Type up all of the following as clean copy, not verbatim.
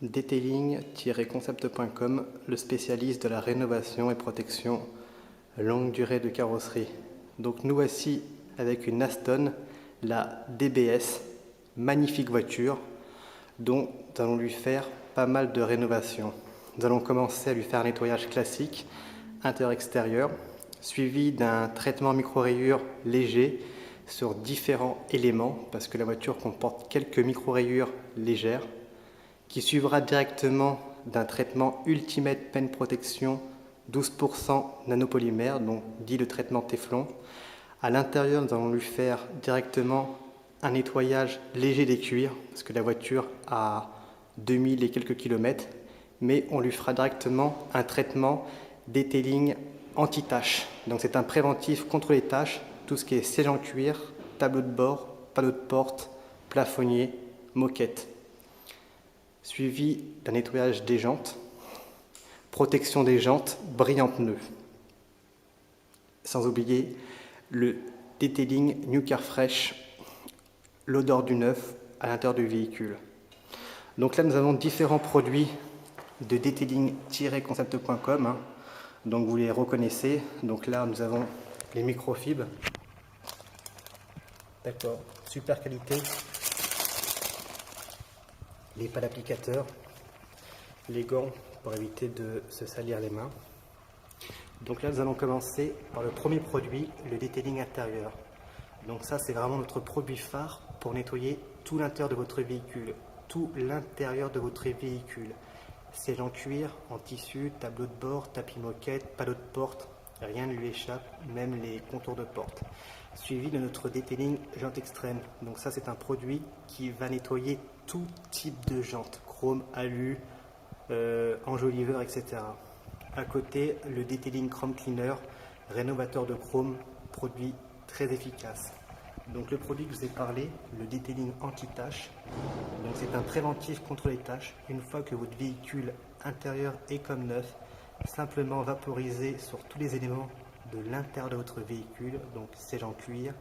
Detailing-concept.com, le spécialiste de la rénovation et protection longue durée de carrosserie. Donc nous voici avec une Aston, la DBS, magnifique voiture dont nous allons lui faire pas mal de rénovation. Nous allons commencer à lui faire un nettoyage classique, intérieur-extérieur, suivi d'un traitement micro-rayures léger sur différents éléments, parce que la voiture comporte quelques micro-rayures légères, qui suivra directement d'un traitement Ultimate Paint Protection 12% nanopolymère, donc dit le traitement Téflon. À l'intérieur, nous allons lui faire directement un nettoyage léger des cuirs, parce que la voiture a 2000 et quelques kilomètres, mais on lui fera directement un traitement detailing anti-taches. Donc c'est un préventif contre les taches, tout ce qui est siège en cuir, tableau de bord, panneau de porte, plafonnier, moquette. Suivi d'un nettoyage des jantes, protection des jantes, brillant pneu. Sans oublier le detailing New Car Fresh, l'odeur du neuf à l'intérieur du véhicule. Donc là nous avons différents produits de detailing-concept.com, donc vous les reconnaissez. Donc là nous avons les microfibres, d'accord, super qualité, les pales applicateurs, les gants pour éviter de se salir les mains. Donc là nous allons commencer par le premier produit, le detailing intérieur. Donc ça c'est vraiment notre produit phare pour nettoyer tout l'intérieur de votre véhicule, tout l'intérieur de votre véhicule. Siège en cuir, en tissu, tableau de bord, tapis moquette, panneau de porte, rien ne lui échappe, même les contours de porte. Suivi de notre detailing jante extrême. Donc ça c'est un produit qui va nettoyer tout type de jantes, chrome, alu, enjoliveur, etc. À côté, le detailing chrome cleaner, rénovateur de chrome, produit très efficace. Donc le produit que je vous ai parlé, le detailing anti-taches, donc c'est un préventif contre les taches. Une fois que votre véhicule intérieur est comme neuf, simplement vaporiser sur tous les éléments de l'intérieur de votre véhicule, donc siège en cuir,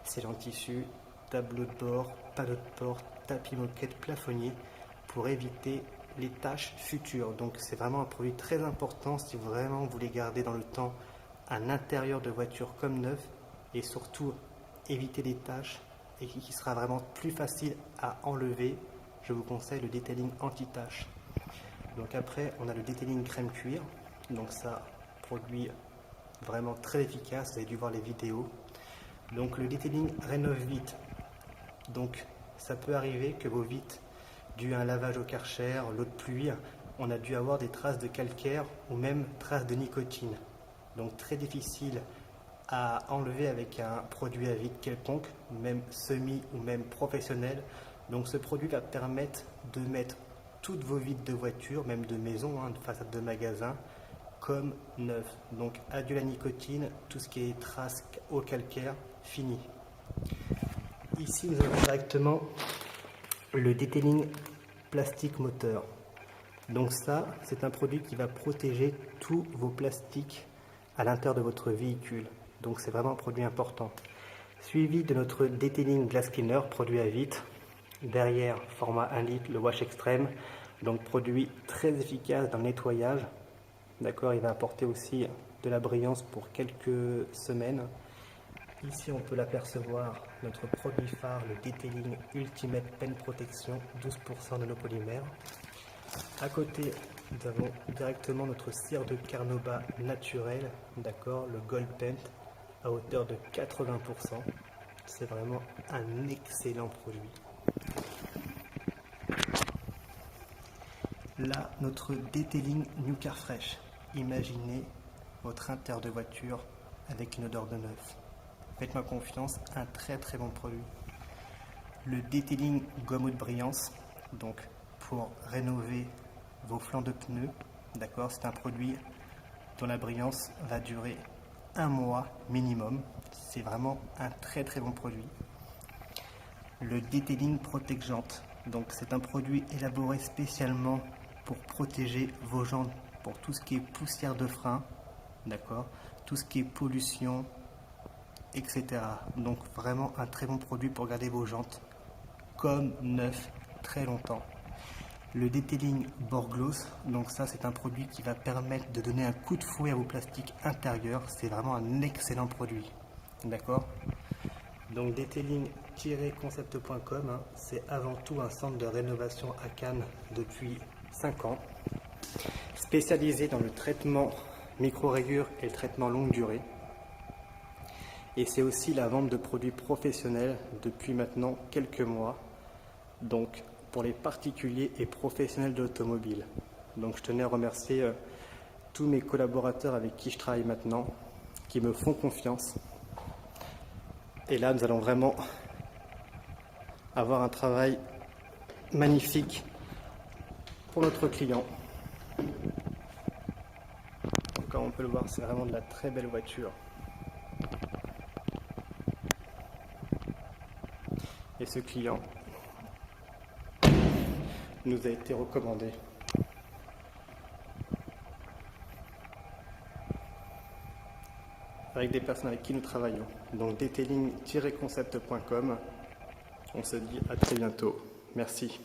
siège en tissu, tableau de bord, panneau de porte, tapis moquette, plafonnier, pour éviter les taches futures. Donc c'est vraiment un produit très important si vraiment vous voulez garder dans le temps un intérieur de voiture comme neuf, et surtout éviter les taches et qui sera vraiment plus facile à enlever. Je vous conseille le detailing anti-taches. Donc après on a le detailing crème cuir, donc ça, produit vraiment très efficace, vous avez dû voir les vidéos. Donc le detailing rénove vite, donc ça peut arriver que vos vitres, dû à un lavage au Karcher, l'eau de pluie, on a dû avoir des traces de calcaire ou même traces de nicotine. Donc très difficile à enlever avec un produit à vide quelconque, même semi ou même professionnel. Donc ce produit va permettre de mettre toutes vos vitres de voiture, même de maison, de façade de magasin, comme neuf. Donc adieu la nicotine, tout ce qui est traces au calcaire, fini. Ici nous avons directement le detailing plastique moteur. Donc ça, c'est un produit qui va protéger tous vos plastiques à l'intérieur de votre véhicule. Donc c'est vraiment un produit important. Suivi de notre detailing glass cleaner, produit à vitre. Derrière, format 1 litre, le wash extrême. Donc produit très efficace dans le nettoyage. D'accord, il va apporter aussi de la brillance pour quelques semaines. Ici, on peut l'apercevoir, notre produit phare, le detailing Ultimate Paint Protection, 12% de nos polymères. À côté, nous avons directement notre cire de Carnauba naturel, d'accord, le Gold Paint, à hauteur de 80%. C'est vraiment un excellent produit. Là, notre detailing New Car Fresh. Imaginez votre intérieur de voiture avec une odeur de neuf. Faites-moi confiance, un très très bon produit. Le detailing gomme de brillance, donc pour rénover vos flancs de pneus, d'accord, c'est un produit dont la brillance va durer 1 mois minimum. C'est vraiment un très très bon produit. Le detailing protect jantes, donc c'est un produit élaboré spécialement pour protéger vos jantes pour tout ce qui est poussière de frein, d'accord, tout ce qui est pollution, etc. Donc vraiment un très bon produit pour garder vos jantes comme neuf très longtemps. le detailing Borglos. Donc ça, c'est un produit qui va permettre de donner un coup de fouet à vos plastiques intérieurs. C'est vraiment un excellent produit. D'accord? Donc detailing-concept.com, c'est avant tout un centre de rénovation à Cannes depuis 5 ans, spécialisé dans le traitement micro-rayures et le traitement longue durée. Et c'est aussi la vente de produits professionnels depuis maintenant quelques mois, donc pour les particuliers et professionnels de l'automobile. Donc je tenais à remercier tous mes collaborateurs avec qui je travaille maintenant, qui me font confiance. Et là, nous allons vraiment avoir un travail magnifique pour notre client. Donc, comme on peut le voir, c'est vraiment de la très belle voiture. Et ce client nous a été recommandé. Avec des personnes avec qui nous travaillons. Donc detailing-concept.com. On se dit à très bientôt. Merci.